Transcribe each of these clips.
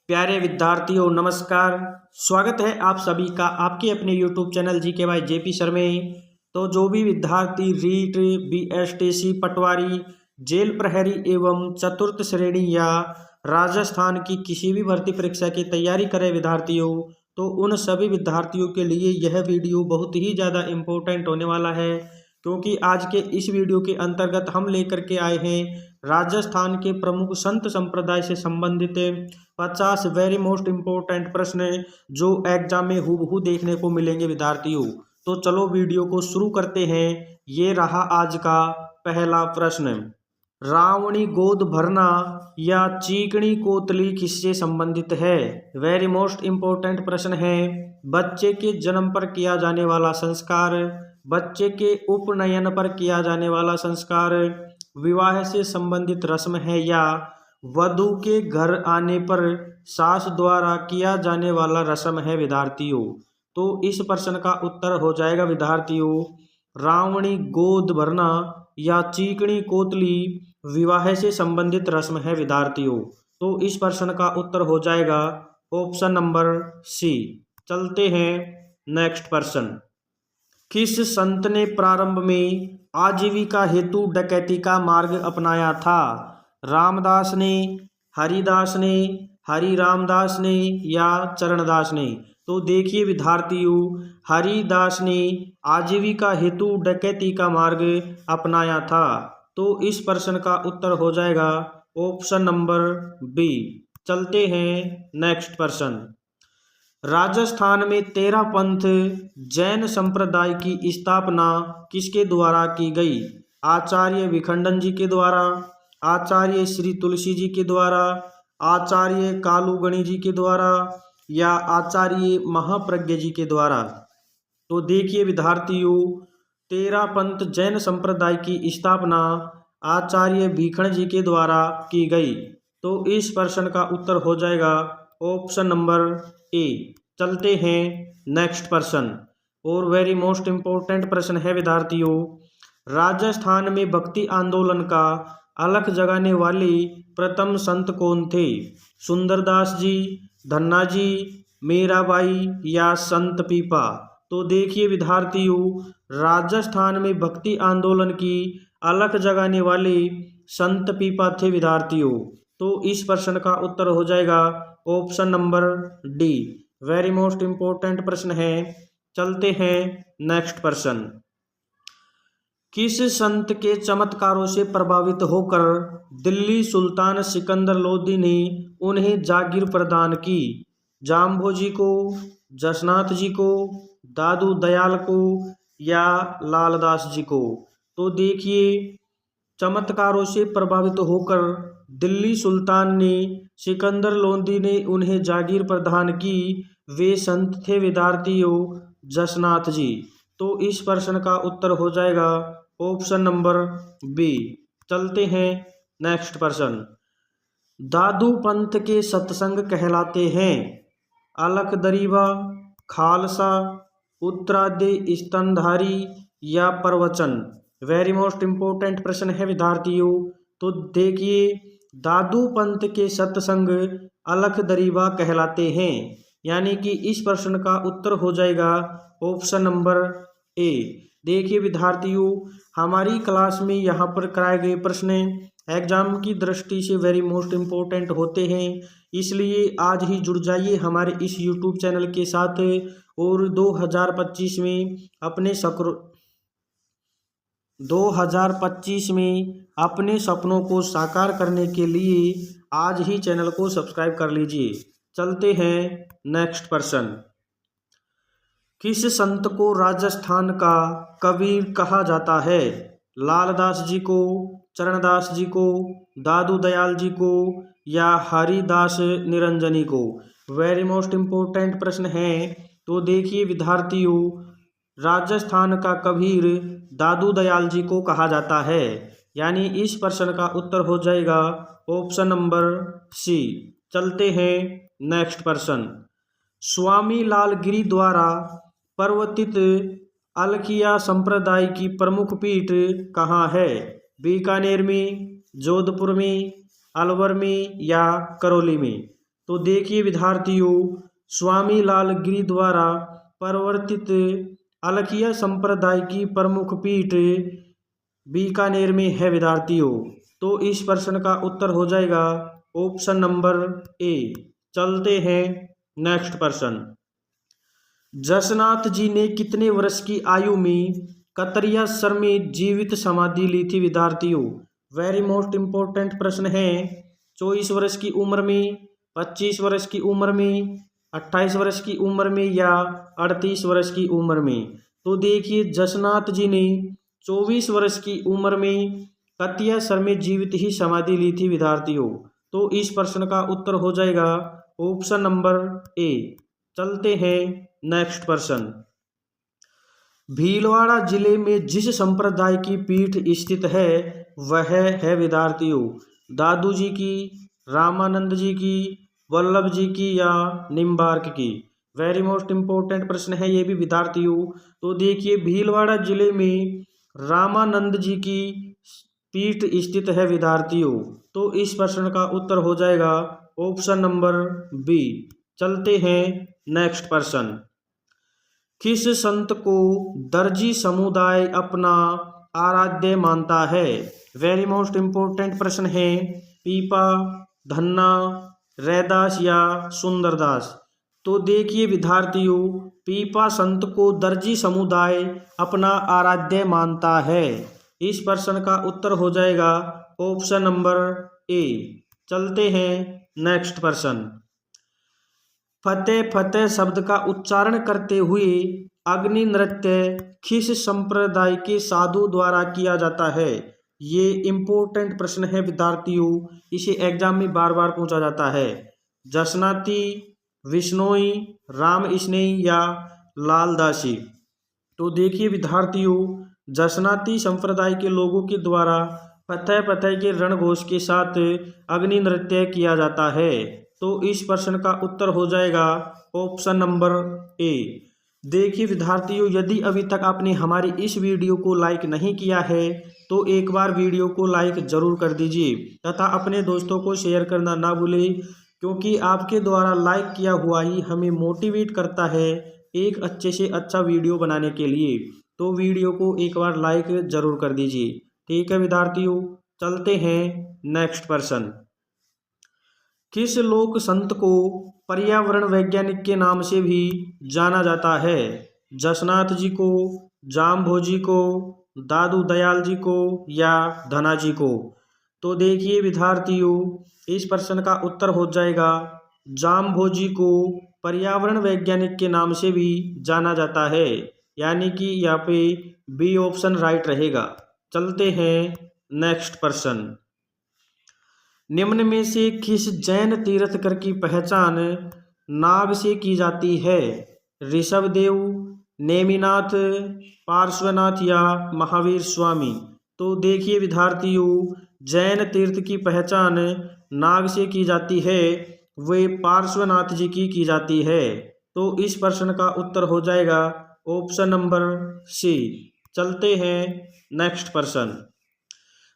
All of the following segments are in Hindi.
प्यारे विद्यार्थियों नमस्कार। स्वागत है आप सभी का आपके अपने YouTube channel GKY JP sir में। तो जो भी विद्यार्थी रीट, BSTC, पटवारी, जेल प्रहरी एवं चतुर्थ श्रेणी या राजस्थान की किसी भी भर्ती परीक्षा की तैयारी करें विद्यार्थियों, तो उन सभी विद्यार्थियों के लिए यह वीडियो बहुत ही ज़्यादा इम्पोर्टेंट होने वाला है, क्योंकि आज के इस वीडियो के अंतर्गत हम लेकर के आए हैं राजस्थान के प्रमुख संत संप्रदाय से संबंधित 50 वेरी मोस्ट इम्पोर्टेंट प्रश्न जो एग्जाम में हूबहू देखने को मिलेंगे विद्यार्थियों। तो चलो वीडियो को शुरू करते हैं। ये रहा आज का पहला प्रश्न। रावणी गोद भरना या चीकणी कोतली किससे संबंधित है? वेरी मोस्ट इम्पोर्टेंट प्रश्न है। बच्चे के जन्म पर किया जाने वाला संस्कार, बच्चे के उपनयन पर किया जाने वाला संस्कार, विवाह से संबंधित रस्म है या वधू के घर आने पर सास द्वारा किया जाने वाला रस्म है विद्यार्थियों। तो इस प्रश्न का उत्तर हो जाएगा विद्यार्थियों रावणी गोद भरना या चीकणी कोतली विवाह से संबंधित रस्म है विद्यार्थियों। तो इस प्रश्न का उत्तर हो जाएगा ऑप्शन नंबर सी। चलते हैं नेक्स्ट प्रश्न। किस संत ने प्रारंभ में आजीविका हेतु डकैती का मार्ग अपनाया था? रामदास ने, हरिदास ने, हरि रामदास ने या चरणदास ने? तो देखिए विद्यार्थियों, हरिदास ने आजीविका हेतु डकैती का मार्ग अपनाया था। तो इस प्रश्न का उत्तर हो जाएगा ऑप्शन नंबर बी। चलते हैं नेक्स्ट प्रश्न। राजस्थान में 13 पंथ जैन संप्रदाय की स्थापना किसके द्वारा की गई? आचार्य विखंडन जी के द्वारा, आचार्य श्री तुलसी जी के द्वारा, आचार्य कालूगणी जी के द्वारा या आचार्य महाप्रज्ञ जी के द्वारा? तो देखिए विद्यार्थियों, 13 पंथ जैन संप्रदाय की स्थापना आचार्य भीखण जी के द्वारा की गई। तो इस प्रश्न का उत्तर हो जाएगा ऑप्शन नंबर ए। चलते हैं नेक्स्ट प्रश्न। और वेरी मोस्ट इम्पोर्टेंट प्रश्न है विद्यार्थियों, राजस्थान में भक्ति आंदोलन का अलख जगाने वाले प्रथम संत कौन थे? सुंदरदास जी, धन्ना जी, मीराबाई या संत पीपा? तो देखिए विद्यार्थियों, राजस्थान में भक्ति आंदोलन की अलख जगाने वाले संत पीपा थे विद्यार्थियों। तो इस प्रश्न का उत्तर हो जाएगा option number D. Very most important प्रश्न है। चलते हैं नेक्स्ट प्रश्न। किस संत के चमत्कारों से प्रभावित होकर दिल्ली सुल्तान सिकंदर लोदी ने उन्हें जागीर प्रदान की? जाम्भोजी को, जसनाथ जी को, दादू दयाल को या लालदास जी को? तो देखिए, चमत्कारों से प्रभावित होकर दिल्ली सुल्तान ने सिकंदर लोदी ने उन्हें जागीर प्रदान की, वे संत थे विद्यार्थियों जसनाथ जी। तो इस प्रश्न का उत्तर हो जाएगा ऑप्शन नंबर बी। चलते हैं नेक्स्ट प्रश्न। दादू पंथ के सत्संग कहलाते हैं अलख दरीबा, खालसा, उत्तरादि स्तनधारी या प्रवचन? वेरी मोस्ट इम्पोर्टेंट प्रश्न है विद्यार्थियों। तो देखिए, दादू पंथ के सत्संग अलख दरीबा कहलाते हैं, यानी कि इस प्रश्न का उत्तर हो जाएगा ऑप्शन नंबर ए। देखिए विद्यार्थियों, हमारी क्लास में यहाँ पर कराए गए प्रश्न एग्जाम की दृष्टि से वेरी मोस्ट इम्पोर्टेंट होते हैं, इसलिए आज ही जुड़ जाइए हमारे इस YouTube चैनल के साथ और 2025 में अपने सपनों को साकार करने के लिए आज ही चैनल को सब्सक्राइब कर लीजिए। चलते हैं नेक्स्ट प्रश्न। किस संत को राजस्थान का कबीर कहा जाता है? लालदास जी को, चरणदास जी को, दादू दयाल जी को या हरिदास निरंजनी को? वेरी मोस्ट इम्पोर्टेंट प्रश्न है। तो देखिए विद्यार्थियों, राजस्थान का कबीर दादू दयाल जी को कहा जाता है, यानी इस प्रश्न का उत्तर हो जाएगा ऑप्शन नंबर सी। चलते हैं नेक्स्ट प्रश्न। स्वामी लालगिरी द्वारा प्रवर्तित अलखिया संप्रदाय की प्रमुख पीठ कहाँ है? बीकानेर में, जोधपुर में, अलवर में या करौली में? तो देखिए विद्यार्थियों, स्वामी लाल गिरी द्वारा प्रवर्तित अलखिया संप्रदाय की प्रमुख पीठ बीकानेर में है विद्यार्थियों। तो इस प्रश्न का उत्तर हो जाएगा ऑप्शन नंबर ए। चलते हैं नेक्स्ट प्रश्न। जसनाथ जी ने कितने वर्ष की आयु में कतरिया सर में जीवित समाधि ली थी विद्यार्थियों? वेरी मोस्ट इंपॉर्टेंट प्रश्न है। 24 वर्ष की उम्र में, 25 वर्ष की उम्र में, 28 वर्ष की उम्र में या 38 वर्ष की उम्र में? तो देखिए जसनाथ जी ने 24 वर्ष की उम्र में कतिया सर में जीवित ही समाधि ली थी विद्यार्थियों। तो इस प्रश्न का उत्तर हो जाएगा ऑप्शन नंबर ए। चलते हैं नेक्स्ट प्रश्न। भीलवाड़ा जिले में जिस संप्रदाय की पीठ स्थित है वह है विद्यार्थियों दादू जी की, रामानंद जी की, वल्लभ जी की या निम्बार्क की? वेरी मोस्ट इंपॉर्टेंट प्रश्न है ये भी विद्यार्थियों। तो देखिए भीलवाड़ा जिले में रामानंद जी की पीठ स्थित है विद्यार्थियों। तो इस प्रश्न का उत्तर हो जाएगा ऑप्शन नंबर बी। चलते हैं नेक्स्ट प्रश्न। किस संत को दर्जी समुदाय अपना आराध्य मानता है? वेरी मोस्ट इंपॉर्टेंट प्रश्न है। पीपा, धन्ना, रैदास या सुंदरदास? तो देखिए विद्यार्थियों, पीपा संत को दर्जी समुदाय अपना आराध्य मानता है। इस प्रश्न का उत्तर हो जाएगा ऑप्शन नंबर ए। चलते हैं नेक्स्ट प्रश्न। फतेह फतेह शब्द का उच्चारण करते हुए अग्नि नृत्य किस संप्रदाय के साधु द्वारा किया जाता है? ये इंपॉर्टेंट प्रश्न है विद्यार्थियों, इसे एग्जाम में बार बार पूछा जाता है। जसनाती, विश्नोई, राम स्नेही या लालदासी? तो देखिए विद्यार्थियों, जसनाती संप्रदाय के लोगों के द्वारा फतेह फतेह के रणघोष के साथ अग्नि नृत्य किया जाता है। तो इस प्रश्न का उत्तर हो जाएगा ऑप्शन नंबर ए। देखिए विद्यार्थियों, यदि अभी तक आपने हमारी इस वीडियो को लाइक नहीं किया है तो एक बार वीडियो को लाइक जरूर कर दीजिए तथा अपने दोस्तों को शेयर करना ना भूलें, क्योंकि आपके द्वारा लाइक किया हुआ ही हमें मोटिवेट करता है एक अच्छे से अच्छा वीडियो बनाने के लिए। तो वीडियो को एक बार लाइक जरूर कर दीजिए। ठीक है विद्यार्थियों, चलते हैं नेक्स्ट प्रश्न। किस लोक संत को पर्यावरण वैज्ञानिक के नाम से भी जाना जाता है? जसनाथ जी को, जामभोजी को, दादू दयाल जी को या धना जी को? तो देखिए विद्यार्थियों, इस प्रश्न का उत्तर हो जाएगा जामभोजी को पर्यावरण वैज्ञानिक के नाम से भी जाना जाता है, यानी कि यहाँ पे बी ऑप्शन राइट रहेगा। चलते हैं नेक्स्ट प्रश्न। निम्न में से किस जैन तीर्थकर की पहचान नाग से की जाती है? ऋषभदेव, नेमिनाथ, पार्श्वनाथ या महावीर स्वामी? तो देखिए विद्यार्थियों, जैन तीर्थ की पहचान नाग से की जाती है, वे पार्श्वनाथ जी की जाती है। तो इस प्रश्न का उत्तर हो जाएगा ऑप्शन नंबर सी। चलते हैं नेक्स्ट प्रश्न।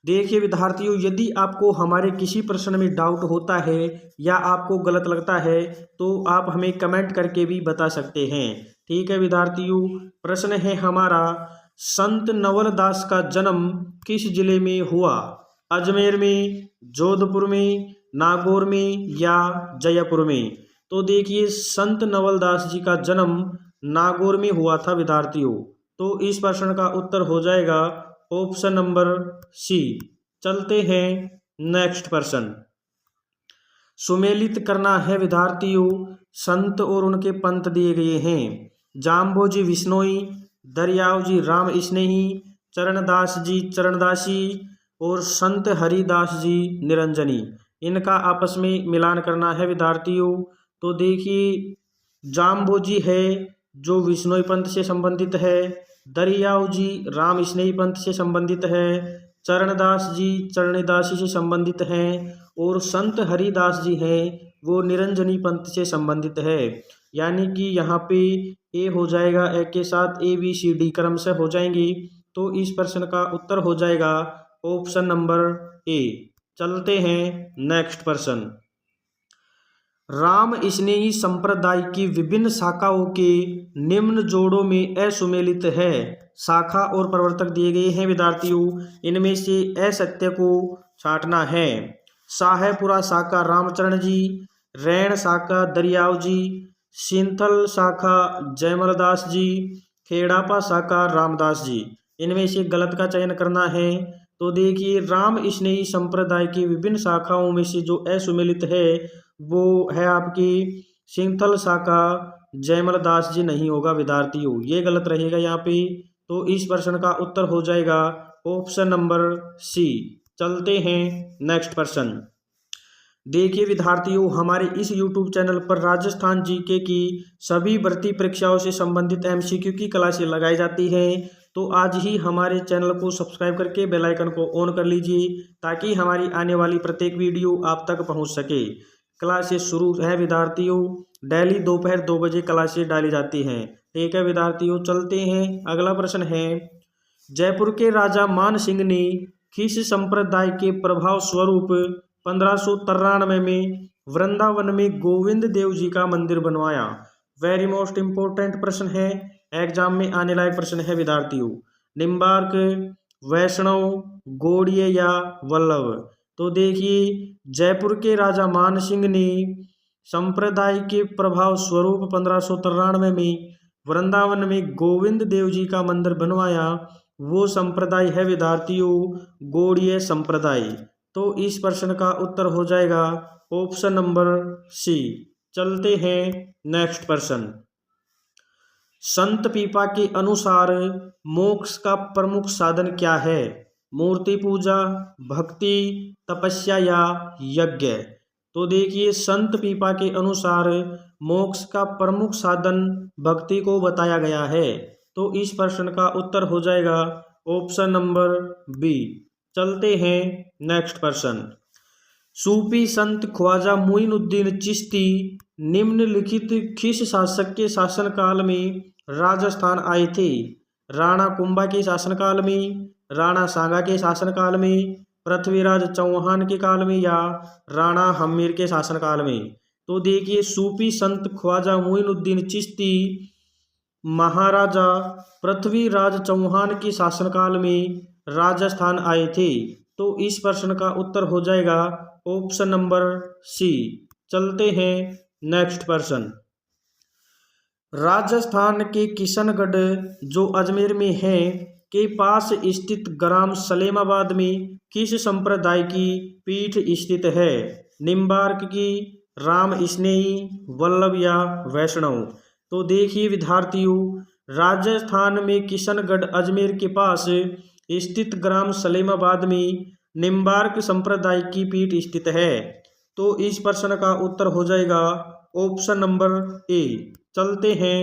देखिए विद्यार्थियों, यदि आपको हमारे किसी प्रश्न में डाउट होता है या आपको गलत लगता है तो आप हमें कमेंट करके भी बता सकते हैं। ठीक है विद्यार्थियों, प्रश्न है हमारा, संत नवल दास का जन्म किस जिले में हुआ? अजमेर में, जोधपुर में, नागौर में या जयपुर में? तो देखिए संत नवल दास जी का जन्म नागौर में हुआ था विद्यार्थियों। तो इस प्रश्न का उत्तर हो जाएगा ऑप्शन नंबर सी। चलते हैं नेक्स्ट प्रश्न। सुमेलित करना है विद्यार्थियों, संत और उनके पंथ दिए गए हैं। जाम्बोजी विश्नोई, दरियाव जी राम स्नेही, चरणदास जी चरणदासी और संत हरिदास जी निरंजनी। इनका आपस में मिलान करना है विद्यार्थियों। तो देखिए जाम्बोजी है जो विश्नोई पंथ से संबंधित है, दरियाव जी राम स्नेही पंथ से संबंधित है, चरणदास जी चरणदासी से संबंधित हैं और संत हरिदास जी हैं वो निरंजनी पंथ से संबंधित है। यानी कि यहाँ पे ए हो जाएगा, ए के साथ ए बी सी डी क्रम से हो जाएंगी। तो इस प्रश्न का उत्तर हो जाएगा ऑप्शन नंबर ए। चलते हैं नेक्स्ट प्रश्न। राम स्नेही संप्रदाय की विभिन्न शाखाओं के निम्न जोड़ों में असुमेलित है। शाखा और प्रवर्तक दिए गए हैं विद्यार्थियों, इनमें से असत्य को छांटना है। शाहपुरा शाखा रामचरण जी, रैण शाखा दरियाव जी, सिंथल शाखा जयमलदास जी, खेड़ापा शाखा रामदास जी। इनमें से गलत का चयन करना है। तो देखिए, राम स्नेही संप्रदाय की विभिन्न शाखाओं में से जो असुमेलित है वो है आपकी सिंथल शाखा जयमलदास जी, नहीं होगा विद्यार्थियों, ये गलत रहेगा यहाँ पे। तो इस प्रश्न का उत्तर हो जाएगा ऑप्शन नंबर सी। चलते हैं नेक्स्ट प्रश्न। देखिए विद्यार्थियों, हमारे इस YouTube चैनल पर राजस्थान जीके की सभी भर्ती परीक्षाओं से संबंधित MCQ की क्लासें लगाई जाती हैं। तो आज ही हमारे चैनल को सब्सक्राइब करके बेल आइकन को ऑन कर लीजिए ताकि हमारी आने वाली प्रत्येक वीडियो आप तक पहुंच सके। क्लासें शुरू है विद्यार्थियों, डेली दोपहर 2 बजे क्लासें डाली जाती हैं। ठीक है विद्यार्थियों, चलते हैं। अगला प्रश्न है, जयपुर के राजा मान सिंह ने किस संप्रदाय के प्रभाव स्वरूप 1593 में वृंदावन में गोविंद देव जी का मंदिर बनवाया? वेरी मोस्ट इंपोर्टेंट प्रश्न है, एग्जाम में आने लायक प्रश्न है विद्यार्थियों। निम्बार्क, वैष्णव, गौड़ीय या वल्लभ? तो देखिए, जयपुर के राजा मान सिंह ने संप्रदाय के प्रभाव स्वरूप 1593 में वृंदावन में गोविंद देव जी का मंदिर बनवाया। वो संप्रदाय है विद्यार्थियों गौड़ीय संप्रदाय। तो इस प्रश्न का उत्तर हो जाएगा ऑप्शन नंबर सी। चलते हैं नेक्स्ट प्रश्न। संत पीपा के अनुसार मोक्ष का प्रमुख साधन क्या है? मूर्ति पूजा, भक्ति, तपस्या या यज्ञ? तो देखिए, संत पीपा के अनुसार मोक्ष का प्रमुख साधन भक्ति को बताया गया है। तो इस प्रश्न का उत्तर हो जाएगा ऑप्शन नंबर बी। चलते हैं नेक्स्ट प्रश्न। सूफी संत ख्वाजा मुइनुद्दीन चिश्ती निम्नलिखित किस शासक के शासनकाल में राजस्थान आए थे? राणा कुंभा के शासनकाल में, राणा सांगा के शासनकाल में, पृथ्वीराज चौहान के काल में या राणा हम्मीर के शासनकाल में? तो देखिए, सूफी संत ख्वाजा मुइनुद्दीन चिश्ती महाराजा पृथ्वीराज चौहान के शासनकाल में राजस्थान आए थे। तो इस प्रश्न का उत्तर हो जाएगा ऑप्शन नंबर सी। चलते हैं नेक्स्ट प्रश्न। राजस्थान के किशनगढ़ जो अजमेर में है के पास स्थित ग्राम सलेमाबाद में किस संप्रदाय की पीठ स्थित है? निम्बार्क की, राम स्नेही, वल्लभ या वैष्णव? तो देखिए विद्यार्थियों, राजस्थान में किशनगढ़ अजमेर के पास स्थित ग्राम सलेमाबाद में निम्बार्क संप्रदाय की पीठ स्थित है। तो इस प्रश्न का उत्तर हो जाएगा ऑप्शन नंबर ए। चलते हैं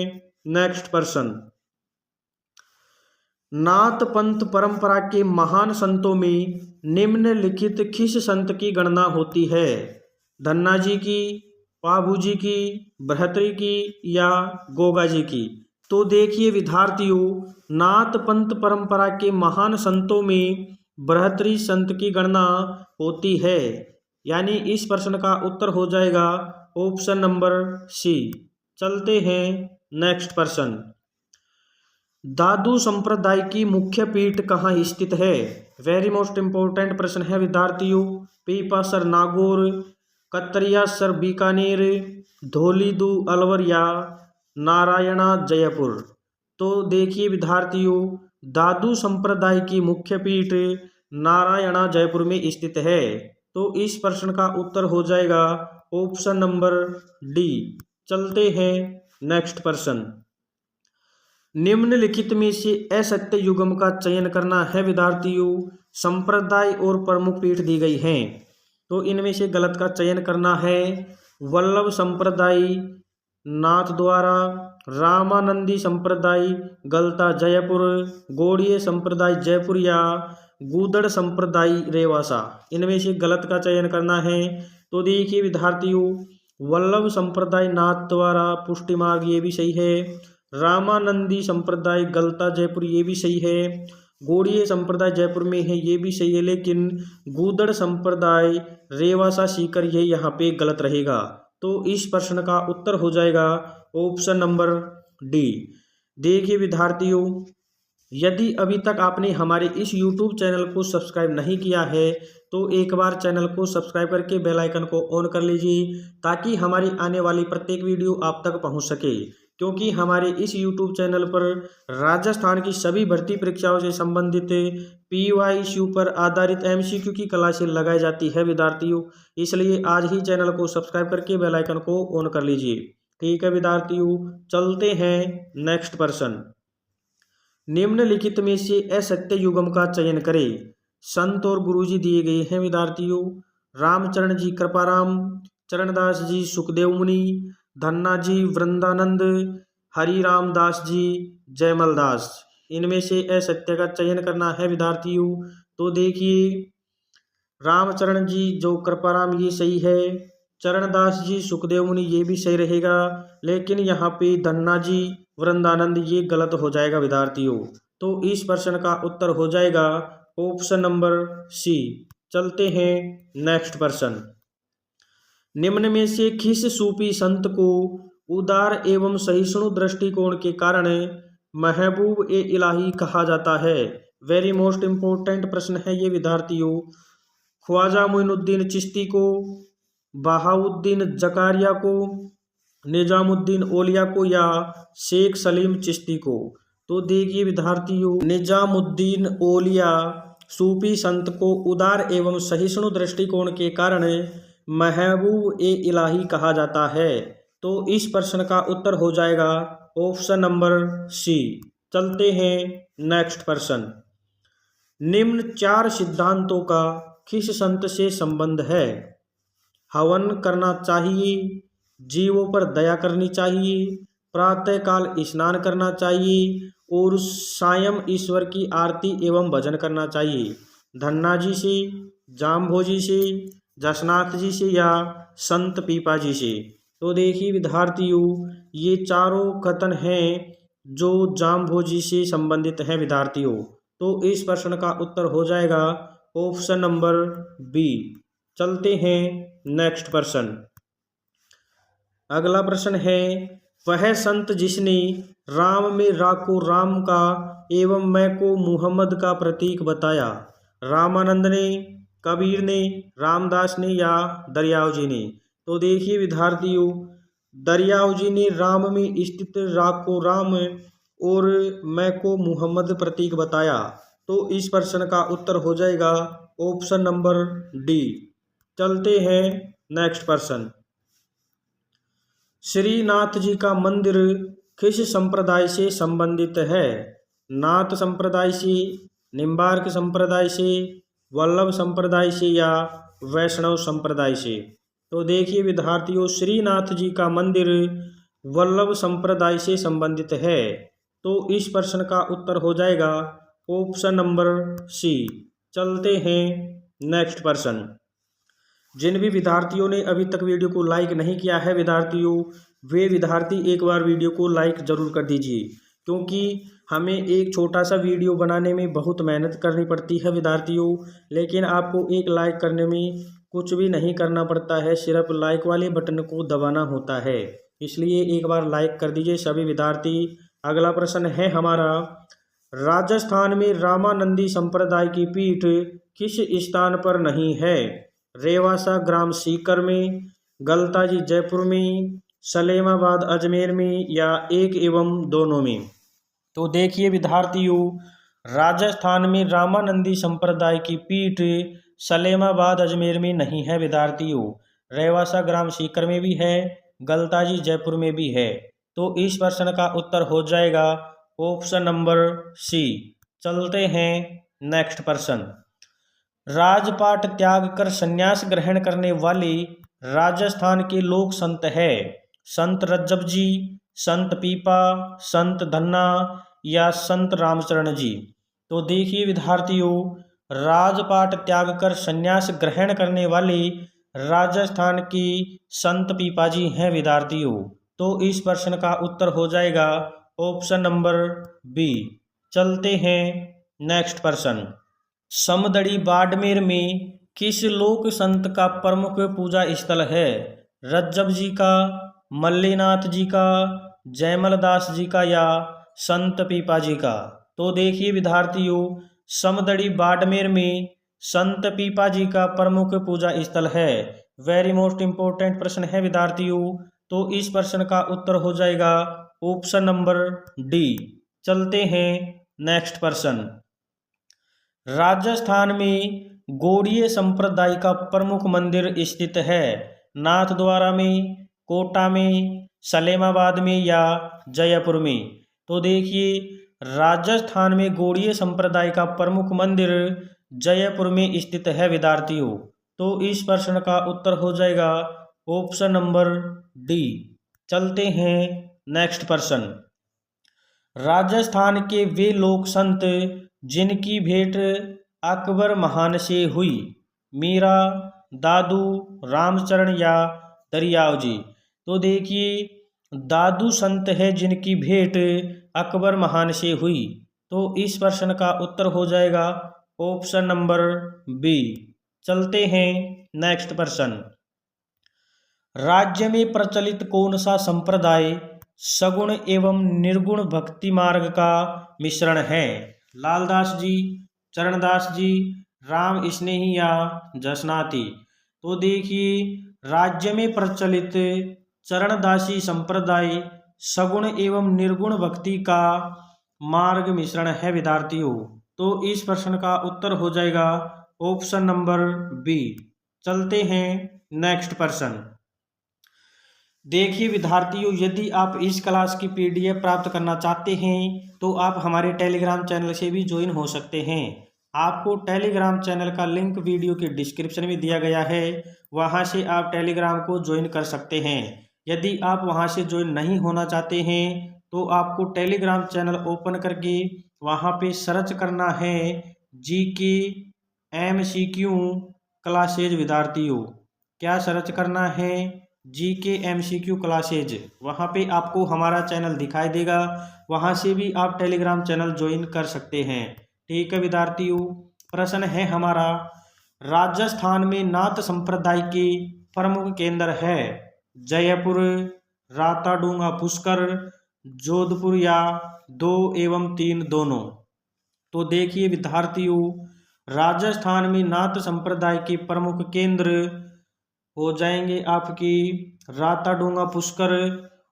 नेक्स्ट प्रश्न। नाथ पंथ परंपरा के महान संतों में निम्नलिखित किस संत की गणना होती है? धन्ना जी की, पाभू जी की, भर्तृहरि की या गोगा जी की? तो देखिए विद्यार्थियों, नाथ पंथ परंपरा के महान संतों में भर्तृहरि संत की गणना होती है। यानी इस प्रश्न का उत्तर हो जाएगा ऑप्शन नंबर सी। चलते हैं नेक्स्ट प्रश्न। दादू संप्रदाय की मुख्य पीठ कहाँ स्थित है? वेरी मोस्ट इंपोर्टेंट प्रश्न है विद्यार्थियों। पीपासर नागौर, कतरियासर बीकानेर, धौलीदू अलवर या नारायणा जयपुर? तो देखिए विद्यार्थियों, दादू संप्रदाय की मुख्य पीठ नारायणा जयपुर में स्थित है। तो इस प्रश्न का उत्तर हो जाएगा ऑप्शन नंबर डी। चलते हैं नेक्स्ट प्रश्न। निम्नलिखित में से असत्य युग्म का चयन करना है विद्यार्थियों। संप्रदाय और प्रमुख पीठ दी गई हैं, तो इनमें से गलत का चयन करना है। वल्लभ संप्रदाय नाथ द्वारा, रामानंदी संप्रदाय गलता जयपुर, गौड़ीय संप्रदाय जयपुर या गूदड़ संप्रदाय रेवासा? इनमें से गलत का चयन करना है। तो देखिए विद्यार्थियों, वल्लभ संप्रदाय नाथ द्वारा पुष्टि मार्ग ये भी सही है। रामानंदी संप्रदाय गलता जयपुर ये भी सही है। गौड़ीय संप्रदाय जयपुर में है ये भी सही है, लेकिन गूदड़ संप्रदाय रेवासा सीकर ये यहाँ पे गलत रहेगा। तो इस प्रश्न का उत्तर हो जाएगा ऑप्शन नंबर डी। देखिए विद्यार्थियों, यदि अभी तक आपने हमारे इस YouTube चैनल को सब्सक्राइब नहीं किया है तो एक बार चैनल को सब्सक्राइब करके बेल आइकन को ऑन कर लीजिए ताकि हमारी आने वाली प्रत्येक वीडियो आप तक पहुंच सके। क्योंकि हमारे इस YouTube चैनल पर राजस्थान की सभी भर्ती परीक्षाओं से संबंधित PYQ पर आधारित MCQ की क्लासें लगाई जाती है विद्यार्थियों, इसलिए आज ही चैनल को सब्सक्राइब करके बेल आइकन को ऑन कर लीजिए। ठीक है विद्यार्थियों, चलते हैं नेक्स्ट प्रश्न। निम्नलिखित में से असत्य युग्म का चयन करें। संत और गुरुजी दिए गए हैं विद्यार्थियों। रामचरण जी कृपाराम, चरणदास जी सुखदेव मुनि, धन्ना जी वृंदानंद, हरिराम दास जी जयमल दास। इनमें से असत्य का चयन करना है विद्यार्थियों। तो देखिए, रामचरण जी जो कृपाराम ये सही है, चरणदास जी सुखदेव मुनि ये भी सही रहेगा, लेकिन यहाँ पे धन्ना जी वृंदानंद ये गलत हो जाएगा विद्यार्थियों। तो इस प्रश्न का उत्तर हो जाएगा ऑप्शन नंबर सी। चलते हैं नेक्स्ट प्रश्न। निम्न में से किस सूफी संत को उदार एवं सहिष्णु दृष्टिकोण के कारण महबूब ए इलाही कहा जाता है? वेरी मोस्ट इम्पोर्टेंट प्रश्न है ये विद्यार्थियों। ख्वाजा मोइनुद्दीन चिश्ती को, बहाउद्दीन जकारिया को, निजामुद्दीन औलिया को या शेख सलीम चिश्ती को? तो देखिए विद्यार्थियों, निजामुद्दीन औलिया सूफी संत को उदार एवं सहिष्णु दृष्टिकोण के कारण महबूब ए इलाही कहा जाता है। तो इस प्रश्न का उत्तर हो जाएगा ऑप्शन नंबर सी। चलते हैं नेक्स्ट प्रश्न। निम्न 4 सिद्धांतों का किस संत से संबंध है? हवन करना चाहिए, जीवों पर दया करनी चाहिए, प्रातःकाल स्नान करना चाहिए और सायं ईश्वर की आरती एवं भजन करना चाहिए। धन्ना जी से, जाम्भोजी से, जसनाथ जी से या संत पीपा जी से? तो देखिए विद्यार्थियों, ये चारों कथन हैं जो जाम्भोजी से संबंधित हैं विद्यार्थियों। तो इस प्रश्न का उत्तर हो जाएगा ऑप्शन नंबर बी। चलते हैं नेक्स्ट प्रश्न। अगला प्रश्न है, वह संत जिसने राम में रा को राम का एवं मैं को मुहम्मद का प्रतीक बताया? रामानंद ने, कबीर ने, रामदास ने या दरियाव जी ने? तो देखिए विद्यार्थियों, दरियाव जी ने राम में स्थित रा को राम और मैं को मुहम्मद प्रतीक बताया। तो इस प्रश्न का उत्तर हो जाएगा ऑप्शन नंबर डी। चलते हैं नेक्स्ट प्रश्न। श्रीनाथ जी का मंदिर किस संप्रदाय से संबंधित है? नाथ संप्रदाय से, निम्बार्क संप्रदाय से, वल्लभ संप्रदाय से या वैष्णव संप्रदाय से? तो देखिए विद्यार्थियों, श्रीनाथ जी का मंदिर वल्लभ संप्रदाय से संबंधित है। तो इस प्रश्न का उत्तर हो जाएगा ऑप्शन नंबर सी। चलते हैं नेक्स्ट प्रश्न। जिन भी विद्यार्थियों ने अभी तक वीडियो को लाइक नहीं किया है विद्यार्थियों, वे विद्यार्थी एक बार वीडियो को लाइक जरूर कर दीजिए, क्योंकि हमें एक छोटा सा वीडियो बनाने में बहुत मेहनत करनी पड़ती है विद्यार्थियों, लेकिन आपको एक लाइक करने में कुछ भी नहीं करना पड़ता है, सिर्फ लाइक वाले बटन को दबाना होता है। इसलिए एक बार लाइक कर दीजिए सभी विद्यार्थी। अगला प्रश्न है हमारा, राजस्थान में रामानंदी संप्रदाय की पीठ किस स्थान पर नहीं है? रेवासा ग्राम सीकर में, गलताजी जयपुर में, सलेमाबाद अजमेर में या एक एवं दोनों में? तो देखिए विद्यार्थियों, राजस्थान में रामानंदी संप्रदाय की पीठ सलेमाबाद अजमेर में नहीं है विद्यार्थियों, रेवासा ग्राम सीकर में भी है, गलताजी जयपुर में भी है। तो इस प्रश्न का उत्तर हो जाएगा ऑप्शन नंबर सी। चलते हैं नेक्स्ट प्रश्न। राजपाट त्याग कर संन्यास ग्रहण करने वाले राजस्थान के लोक संत है? संत रज्जब जी, संत पीपा, संत धन्ना या संत रामचरण जी? तो देखिए विद्यार्थियों, राजपाट त्याग कर संन्यास ग्रहण करने वाले राजस्थान की संत पीपा जी हैं विद्यार्थियों। तो इस प्रश्न का उत्तर हो जाएगा ऑप्शन नंबर बी। चलते हैं नेक्स्ट प्रश्न। समदड़ी बाड़मेर में किस लोक संत का प्रमुख पूजा स्थल है? रज्जब जी का, मल्लीनाथ जी का, जयमल दास जी का या संत पीपा जी का। तो देखिए विद्यार्थियों, समदड़ी बाड़मेर में संत पीपा जी का प्रमुख पूजा स्थल है। वेरी मोस्ट इंपॉर्टेंट प्रश्न है विद्यार्थियों। तो इस प्रश्न का उत्तर हो जाएगा ऑप्शन नंबर डी। चलते हैं नेक्स्ट प्रश्न। राजस्थान में गौड़ीय संप्रदाय का प्रमुख मंदिर स्थित है। नाथद्वारा में, कोटा में, सलेमाबाद में या जयपुर में। तो देखिए राजस्थान में गौड़ीय संप्रदाय का प्रमुख मंदिर जयपुर में स्थित है विद्यार्थियों। तो इस प्रश्न का उत्तर हो जाएगा ऑप्शन नंबर डी। चलते हैं नेक्स्ट प्रश्न। राजस्थान के वे लोक संत जिनकी भेंट अकबर महान से हुई। मीरा, दादू, रामचरण या दरियाव जी। तो देखिए दादू संत है जिनकी भेंट अकबर महान से हुई। तो इस प्रश्न का उत्तर हो जाएगा ऑप्शन नंबर बी। चलते हैं नेक्स्ट प्रश्न। राज्य में प्रचलित कौन सा संप्रदाय सगुण एवं निर्गुण भक्ति मार्ग का मिश्रण है। लालदास जी, चरणदास जी, राम स्नेही या जसनाती। तो देखिए राज्य में प्रचलित चरणदासी संप्रदाय सगुण एवं निर्गुण भक्ति का मार्ग मिश्रण है विद्यार्थियों। तो इस प्रश्न का उत्तर हो जाएगा ऑप्शन नंबर बी। चलते हैं नेक्स्ट प्रश्न। देखिए विद्यार्थियों, यदि आप इस क्लास की पीडीएफ प्राप्त करना चाहते हैं तो आप हमारे टेलीग्राम चैनल से भी ज्वाइन हो सकते हैं। आपको टेलीग्राम चैनल का लिंक वीडियो के डिस्क्रिप्शन में दिया गया है, वहां से आप टेलीग्राम को ज्वाइन कर सकते हैं। यदि आप वहां से ज्वाइन नहीं होना चाहते हैं तो आपको टेलीग्राम चैनल ओपन करके वहां पे सर्च करना है जीके MCQ क्लासेज विद्यार्थियों। क्या सर्च करना है? GK MCQ classes. वहाँ पे आपको हमारा चैनल दिखाई देगा, वहाँ से भी आप टेलीग्राम चैनल ज्वाइन कर सकते हैं। ठीक है विद्यार्थियों, प्रश्न है हमारा, राजस्थान में नाथ संप्रदाय के प्रमुख केंद्र है जयपुर, राताडूंगा पुष्कर, जोधपुर या 2 एवं 3 दोनों। तो देखिए विद्यार्थियों, राजस्थान में नाथ संप्रदाय के प्रमुख केंद्र हो जाएंगे आपकी राताडूंगा पुष्कर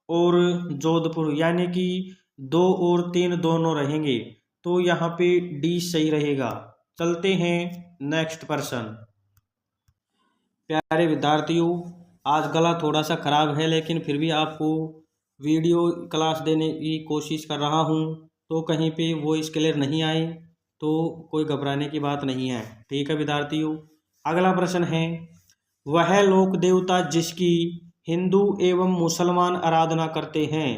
और जोधपुर, यानी कि 2 और 3 दोनों रहेंगे। तो यहाँ पे डी सही रहेगा। चलते हैं नेक्स्ट प्रश्न। प्यारे विद्यार्थियों, आज गला थोड़ा सा खराब है लेकिन फिर भी आपको वीडियो क्लास देने की कोशिश कर रहा हूँ। तो कहीं पे वॉइस क्लियर नहीं आए तो कोई घबराने की बात नहीं है। ठीक है विद्यार्थियों, अगला प्रश्न है, वह लोक देवता जिसकी हिंदू एवं मुसलमान आराधना करते हैं।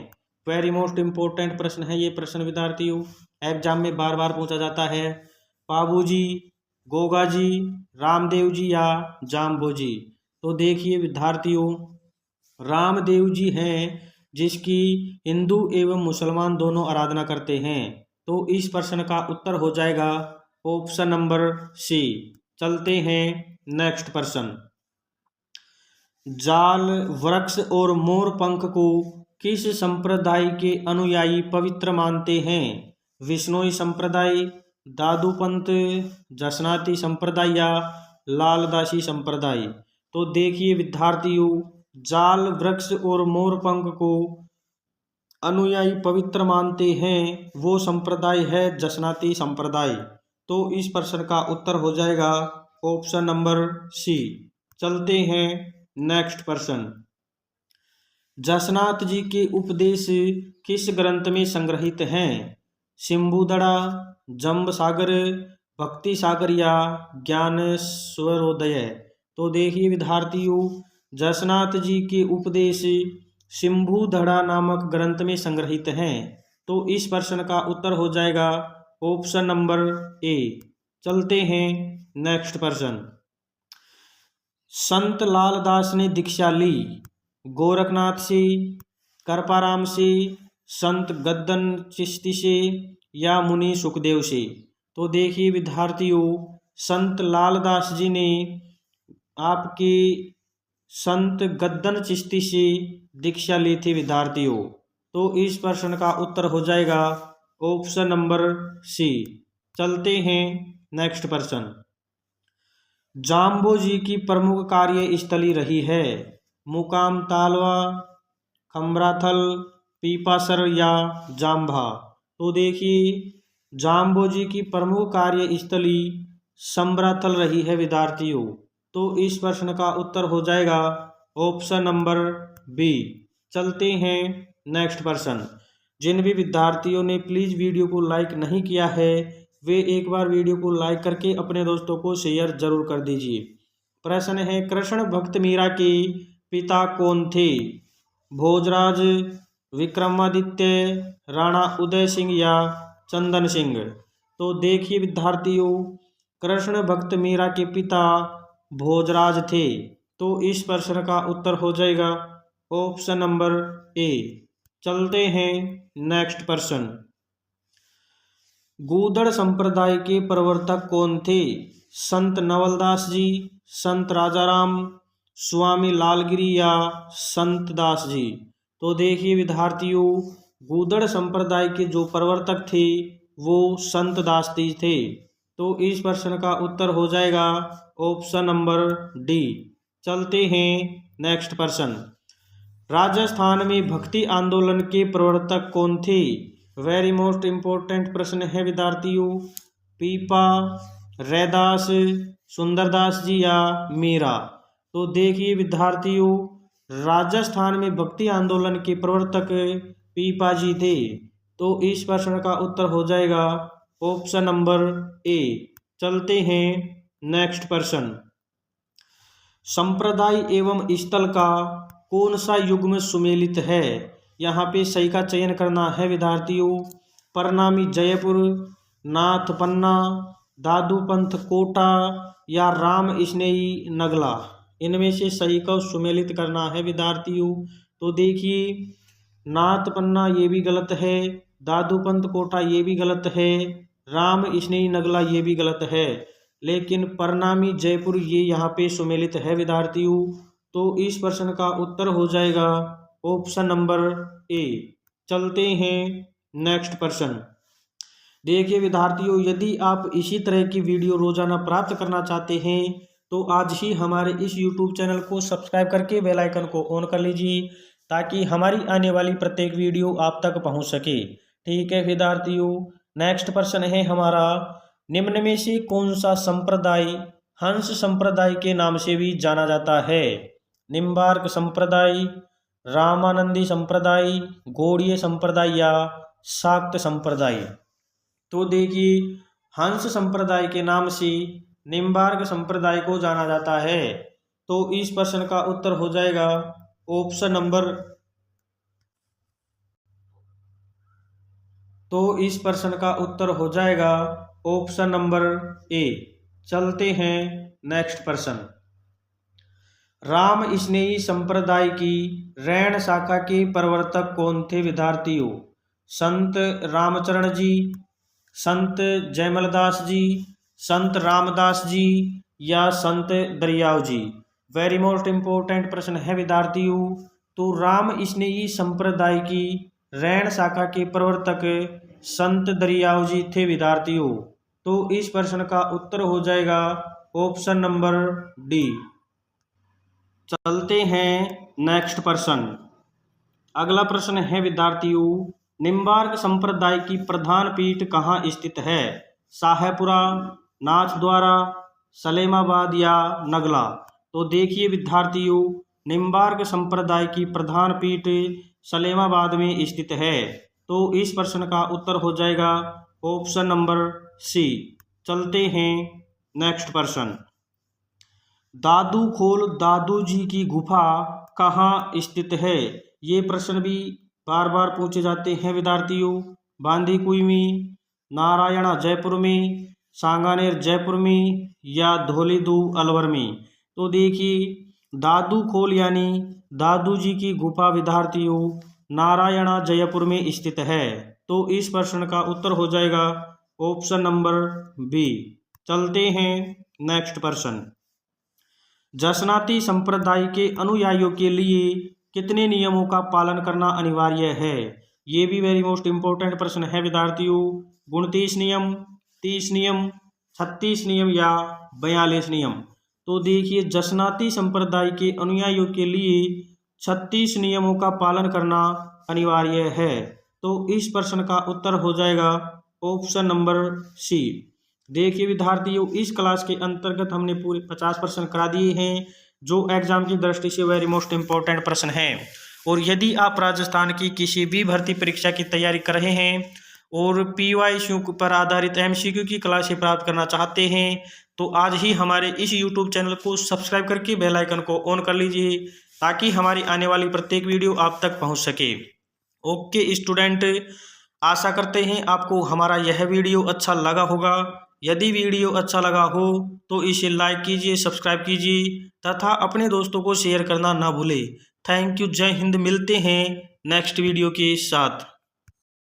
वेरी मोस्ट इंपॉर्टेंट प्रश्न है ये प्रश्न विद्यार्थियों, एग्जाम में बार बार पूछा जाता है। पाबू जी, गोगा जी, रामदेव जी या जाम्बो जी। तो देखिए विद्यार्थियों, रामदेव जी हैं जिसकी हिंदू एवं मुसलमान दोनों आराधना करते हैं। तो इस प्रश्न का उत्तर हो जाएगा ऑप्शन नंबर सी। चलते हैं नेक्स्ट प्रश्न। जाल वृक्ष और मोर पंख को किस संप्रदाय के अनुयायी पवित्र मानते हैं। विश्नोई संप्रदाय, दादूपंत, जसनाती संप्रदाय या लालदासी संप्रदाय। तो देखिए विद्यार्थियों, जाल वृक्ष और मोर पंख को अनुयायी पवित्र मानते हैं वो संप्रदाय है जसनाती संप्रदाय। तो इस प्रश्न का उत्तर हो जाएगा ऑप्शन नंबर सी। चलते हैं नेक्स्ट प्रश्न। जसनाथ जी के उपदेश किस ग्रंथ में संग्रहित हैं। सिंबुदड़ा, जंब सागर, भक्ति सागर या ज्ञान स्वरोदय। तो देखिए विद्यार्थियों, जसनाथ जी के उपदेश सिंबुदड़ा नामक ग्रंथ में संग्रहित हैं। तो इस प्रश्न का उत्तर हो जाएगा ऑप्शन नंबर ए। चलते हैं नेक्स्ट प्रश्न। संत लालदास ने दीक्षा ली गोरखनाथ से, करपाराम से, संत गद्दन चिश्ती से या मुनि सुखदेव से। तो देखिए विद्यार्थियों, संत लालदास जी ने आपकी संत गद्दन चिश्ती से दीक्षा ली थी विद्यार्थियों? तो इस प्रश्न का उत्तर हो जाएगा ऑप्शन नंबर सी। चलते हैं नेक्स्ट प्रश्न। जाम्बो जी की प्रमुख कार्यस्थली रही है? मुकाम तालवा, खम्राथल, पीपासर या जाम्भा? तो देखिए जाम्बो जी की प्रमुख कार्यस्थली समराथल रही है विद्यार्थियों। तो इस प्रश्न का उत्तर हो जाएगा ऑप्शन नंबर बी। चलते हैं नेक्स्ट प्रश्न। जिन भी विद्यार्थियों ने प्लीज़ वीडियो को लाइक नहीं किया है वे एक बार वीडियो को लाइक करके अपने दोस्तों को शेयर जरूर कर दीजिए। प्रश्न है, कृष्ण भक्त मीरा के पिता कौन थे? भोजराज, विक्रमादित्य, राणा उदय सिंह या चंदन सिंह? तो देखिए विद्यार्थियों कृष्ण भक्त मीरा के पिता भोजराज थे। तो इस प्रश्न का उत्तर हो जाएगा ऑप्शन नंबर ए। चलते हैं नेक्स्ट प्रश्न। गूदड़ संप्रदाय के प्रवर्तक कौन थे? संत नवलदास जी, संत राजाराम, स्वामी लालगिरी या संत दास जी? तो देखिए विद्यार्थियों गूदड़ संप्रदाय के जो प्रवर्तक थे वो संत दास जी थे। तो इस प्रश्न का उत्तर हो जाएगा ऑप्शन नंबर डी। चलते हैं नेक्स्ट प्रश्न। राजस्थान में भक्ति आंदोलन के प्रवर्तक कौन थे? वेरी मोस्ट इम्पोर्टेंट प्रश्न है विद्यार्थियों। पीपा, रैदास, सुंदरदास जी या मीरा? तो देखिए विद्यार्थियों राजस्थान में भक्ति आंदोलन के प्रवर्तक पीपा जी थे। तो इस प्रश्न का उत्तर हो जाएगा ऑप्शन नंबर ए। चलते हैं नेक्स्ट प्रश्न। संप्रदाय एवं स्थल का कौन सा युग्म सुमेलित है? यहाँ पे सही का चयन करना है विद्यार्थियों। परनामी जयपुर, नाथ पन्ना, दादूपंथ कोटा या राम स्नेही नगला? इनमें से सही का सुमेलित करना है विद्यार्थियों। तो देखिए नाथ पन्ना ये भी गलत है, दादूपंथ कोटा ये भी गलत है, राम स्नेही नगला ये भी गलत है, लेकिन परनामी जयपुर ये यहाँ पे सुमेलित है विद्यार्थियों। तो इस प्रश्न का उत्तर हो जाएगा ऑप्शन नंबर ए। चलते हैं नेक्स्ट प्रश्न। देखिए विद्यार्थियों यदि आप इसी तरह की वीडियो रोजाना प्राप्त करना चाहते हैं तो आज ही हमारे इस YouTube चैनल को सब्सक्राइब करके बेल आइकन को ऑन कर लीजिए ताकि हमारी आने वाली प्रत्येक वीडियो आप तक पहुंच सके। ठीक है विद्यार्थियों नेक्स्ट प्रश्न है हमारा, निम्न में से कौन सा संप्रदाय हंस संप्रदाय के नाम से भी जाना जाता है? निम्बार्क संप्रदाय, रामानंदी संप्रदाय, गौड़ीय संप्रदाय या शाक्त संप्रदाय? तो देखिए हंस संप्रदाय के नाम से निम्बार्क संप्रदाय को जाना जाता है। तो इस प्रश्न का उत्तर हो जाएगा option number option number A. चलते हैं नेक्स्ट प्रश्न। राम स्नेही संप्रदाय की रैण शाखा के प्रवर्तक कौन थे विद्यार्थियों? संत रामचरण जी, संत जयमलदास जी, संत रामदास जी या संत दरियाव जी? वेरी मोस्ट इम्पोर्टेंट प्रश्न है विद्यार्थियों। तो राम स्नेही संप्रदाय की रैण शाखा के प्रवर्तक संत दरियाव जी थे विद्यार्थियों। तो इस प्रश्न का उत्तर हो जाएगा ऑप्शन नंबर डी। चलते हैं नेक्स्ट प्रश्न। अगला प्रश्न है विद्यार्थियों, निम्बार्क संप्रदाय की प्रधान पीठ कहाँ स्थित है? शाहपुरा, नाथद्वारा, सलेमाबाद या नगला? तो देखिए विद्यार्थियों निम्बार्क संप्रदाय की प्रधान पीठ सलेमाबाद में स्थित है। तो इस प्रश्न का उत्तर हो जाएगा ऑप्शन नंबर सी। चलते हैं नेक्स्ट प्रश्न। दादू खोल दादू जी की गुफा कहाँ स्थित है? ये प्रश्न भी बार बार पूछे जाते हैं विद्यार्थियों। बांदीकुई में, नारायणा जयपुर में, सांगानेर जयपुर में या धौलीदू अलवर में? तो देखिए दादू खोल यानी दादू जी की गुफा विद्यार्थियों नारायणा जयपुर में स्थित है। तो इस प्रश्न का उत्तर हो जाएगा ऑप्शन नंबर बी। चलते हैं नेक्स्ट प्रश्न। जसनाती संप्रदाय के अनुयायियों के लिए कितने नियमों का पालन करना अनिवार्य है? ये भी वेरी मोस्ट इंपॉर्टेंट प्रश्न है विद्यार्थियों। 29 नियम, 30 नियम, 36 नियम या 42 नियम? तो देखिए, जसनाती संप्रदाय के अनुयायियों के लिए 36 नियमों का पालन करना अनिवार्य है। तो इस प्रश्न का उत्तर हो जाएगा ऑप्शन नंबर सी। देखिए विद्यार्थियों, इस क्लास के अंतर्गत हमने पूरे 50 प्रश्न करा दिए हैं, जो एग्जाम की दृष्टि से वेरी मोस्ट इंपॉर्टेंट प्रश्न हैं। और यदि आप राजस्थान की किसी भी भर्ती परीक्षा की तैयारी कर रहे हैं और PYQ पर आधारित MCQ की क्लासें प्राप्त करना चाहते हैं, तो आज ही हमारे इस YouTube चैनल को सब्सक्राइब करके बेल आइकन को ऑन कर लीजिए, ताकि हमारी आने वाली प्रत्येक वीडियो आप तक पहुंच सके। ओके स्टूडेंट, आशा करते हैं आपको हमारा यह वीडियो अच्छा लगा होगा। यदि वीडियो अच्छा लगा हो तो इसे लाइक कीजिए, सब्सक्राइब कीजिए तथा अपने दोस्तों को शेयर करना ना भूलें। थैंक यू, जय हिंद। मिलते हैं नेक्स्ट वीडियो के साथ।